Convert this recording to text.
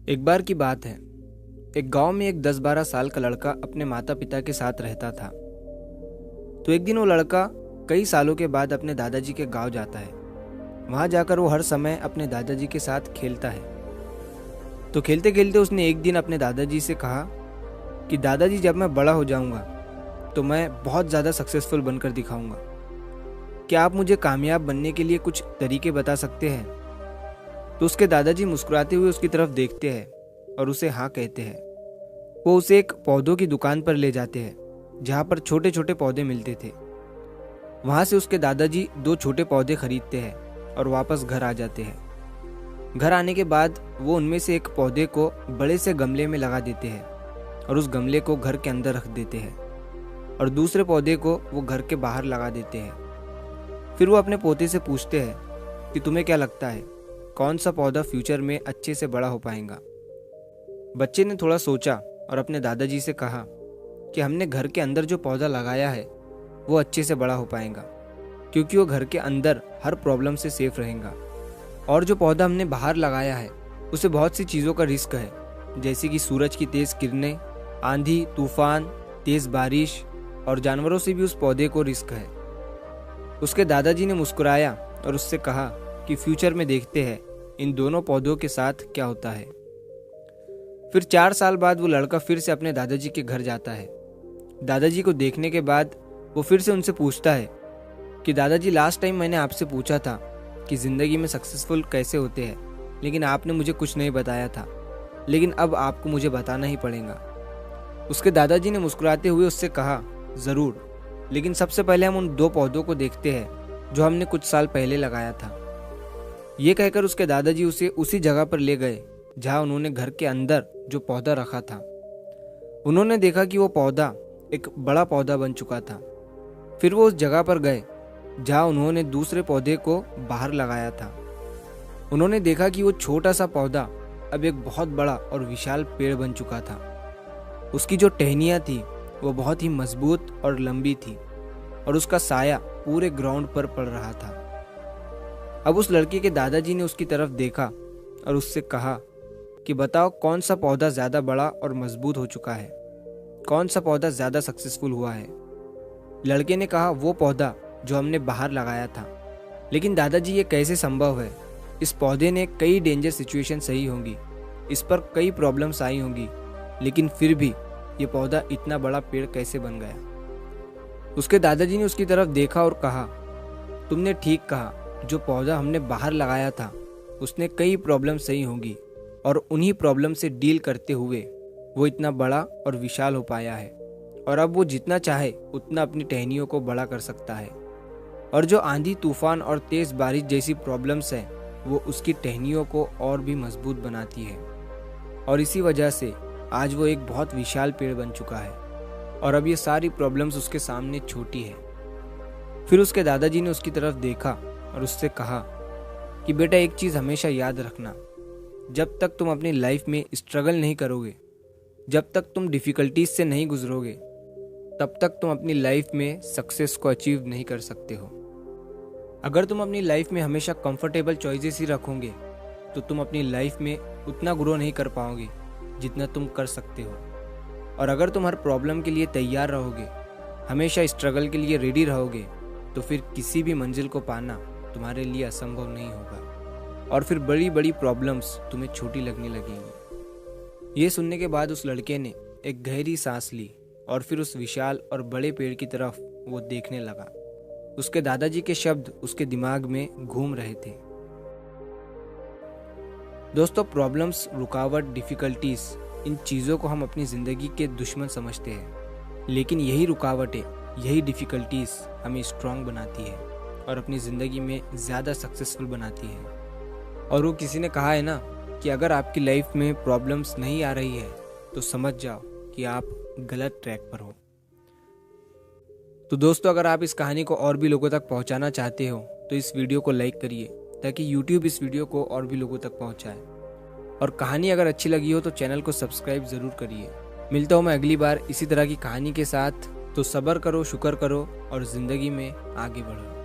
एक बार की बात है। एक गांव में एक 10-12 साल का लड़का अपने माता पिता के साथ रहता था। तो एक दिन वो लड़का कई सालों के बाद अपने दादाजी के गांव जाता है। वहां जाकर वो हर समय अपने दादाजी के साथ खेलता है। तो खेलते खेलते उसने एक दिन अपने दादाजी से कहा कि दादाजी, जब मैं बड़ा हो जाऊंगा तो मैं बहुत ज़्यादा सक्सेसफुल बनकर दिखाऊंगा। क्या आप मुझे कामयाब बनने के लिए कुछ तरीके बता सकते हैं? तो उसके दादाजी मुस्कुराते हुए उसकी तरफ देखते हैं और उसे हाँ कहते हैं। वो उसे एक पौधों की दुकान पर ले जाते हैं जहाँ पर छोटे छोटे पौधे मिलते थे। वहाँ से उसके दादाजी 2 छोटे पौधे खरीदते हैं और वापस घर आ जाते हैं। घर आने के बाद वो उनमें से एक पौधे को बड़े से गमले में लगा देते हैं और उस गमले को घर के अंदर रख देते हैं और दूसरे पौधे को वो घर के बाहर लगा देते हैं। फिर वो अपने पोते से पूछते हैं कि तुम्हें क्या लगता है, कौन सा पौधा फ्यूचर में अच्छे से बड़ा हो पाएगा? बच्चे ने थोड़ा सोचा और अपने दादाजी से कहा कि हमने घर के अंदर जो पौधा लगाया है वो अच्छे से बड़ा हो पाएगा, क्योंकि वो घर के अंदर हर प्रॉब्लम से सेफ रहेगा। और जो पौधा हमने बाहर लगाया है उसे बहुत सी चीज़ों का रिस्क है, जैसे कि सूरज की तेज़ किरणें, आंधी तूफान, तेज़ बारिश और जानवरों से भी उस पौधे को रिस्क है। उसके दादाजी ने मुस्कुराया और उससे कहा कि फ्यूचर में देखते हैं इन दोनों पौधों के साथ क्या होता है। फिर 4 साल बाद वो लड़का फिर से अपने दादाजी के घर जाता है। दादाजी को देखने के बाद वो फिर से उनसे पूछता है कि दादाजी, लास्ट टाइम मैंने आपसे पूछा था कि ज़िंदगी में सक्सेसफुल कैसे होते हैं, लेकिन आपने मुझे कुछ नहीं बताया था, लेकिन अब आपको मुझे बताना ही पड़ेगा। उसके दादाजी ने मुस्कुराते हुए उससे कहा, ज़रूर, लेकिन सबसे पहले हम उन 2 पौधों को देखते हैं जो हमने कुछ साल पहले लगाया था। ये कहकर उसके दादाजी उसे उसी जगह पर ले गए जहाँ उन्होंने घर के अंदर जो पौधा रखा था। उन्होंने देखा कि वो पौधा एक बड़ा पौधा बन चुका था। फिर वो उस जगह पर गए जहाँ उन्होंने दूसरे पौधे को बाहर लगाया था। उन्होंने देखा कि वो छोटा सा पौधा अब एक बहुत बड़ा और विशाल पेड़ बन चुका था। उसकी जो टहनियाँ थी वो बहुत ही मजबूत और लंबी थी और उसका साया पूरे ग्राउंड पर पड़ रहा था। अब उस लड़के के दादाजी ने उसकी तरफ देखा और उससे कहा कि बताओ, कौन सा पौधा ज़्यादा बड़ा और मजबूत हो चुका है, कौन सा पौधा ज़्यादा सक्सेसफुल हुआ है? लड़के ने कहा, वो पौधा जो हमने बाहर लगाया था। लेकिन दादाजी, ये कैसे संभव है? इस पौधे ने कई डेंजर सिचुएशन सही होंगी, इस पर कई प्रॉब्लम्स आई होंगी, लेकिन फिर भी ये पौधा इतना बड़ा पेड़ कैसे बन गया? उसके दादाजी ने उसकी तरफ देखा और कहा, तुमने ठीक कहा, जो पौधा हमने बाहर लगाया था उसने कई प्रॉब्लम सही होंगी और उन्हीं प्रॉब्लम से डील करते हुए वो इतना बड़ा और विशाल हो पाया है। और अब वो जितना चाहे उतना अपनी टहनियों को बड़ा कर सकता है। और जो आंधी तूफान और तेज़ बारिश जैसी प्रॉब्लम्स हैं वो उसकी टहनियों को और भी मजबूत बनाती है। और इसी वजह से आज वो एक बहुत विशाल पेड़ बन चुका है और अब ये सारी प्रॉब्लम्स उसके सामने छोटी है। फिर उसके दादाजी ने उसकी तरफ देखा और उससे कहा कि बेटा, एक चीज़ हमेशा याद रखना, जब तक तुम अपनी लाइफ में स्ट्रगल नहीं करोगे, जब तक तुम डिफ़िकल्टीज से नहीं गुजरोगे, तब तक तुम अपनी लाइफ में सक्सेस को अचीव नहीं कर सकते हो। अगर तुम अपनी लाइफ में हमेशा कंफर्टेबल चॉइसेस ही रखोगे तो तुम अपनी लाइफ में उतना ग्रो नहीं कर पाओगे जितना तुम कर सकते हो। और अगर तुम हर प्रॉब्लम के लिए तैयार रहोगे, हमेशा स्ट्रगल के लिए रेडी रहोगे, तो फिर किसी भी मंजिल को पाना तुम्हारे लिए असंभव नहीं होगा और फिर बड़ी बड़ी प्रॉब्लम्स तुम्हें छोटी लगने लगेंगी। ये सुनने के बाद उस लड़के ने एक गहरी सांस ली और फिर उस विशाल और बड़े पेड़ की तरफ वो देखने लगा। उसके दादाजी के शब्द उसके दिमाग में घूम रहे थे। दोस्तों, प्रॉब्लम्स, रुकावट, डिफ़िकल्टीज, इन चीज़ों को हम अपनी ज़िंदगी के दुश्मन समझते हैं, लेकिन यही रुकावटें, यही डिफ़िकल्टीज हमें स्ट्रांग बनाती है और अपनी ज़िंदगी में ज़्यादा सक्सेसफुल बनाती है। और वो किसी ने कहा है ना कि अगर आपकी लाइफ में प्रॉब्लम्स नहीं आ रही है तो समझ जाओ कि आप गलत ट्रैक पर हो। तो दोस्तों, अगर आप इस कहानी को और भी लोगों तक पहुंचाना चाहते हो तो इस वीडियो को लाइक करिए ताकि YouTube इस वीडियो को और भी लोगों तक पहुंचाए। और कहानी अगर अच्छी लगी हो तो चैनल को सब्सक्राइब ज़रूर करिए। मिलता हूँ मैं अगली बार इसी तरह की कहानी के साथ। तो सब्र करो, शुक्र करो और ज़िंदगी में आगे बढ़ो।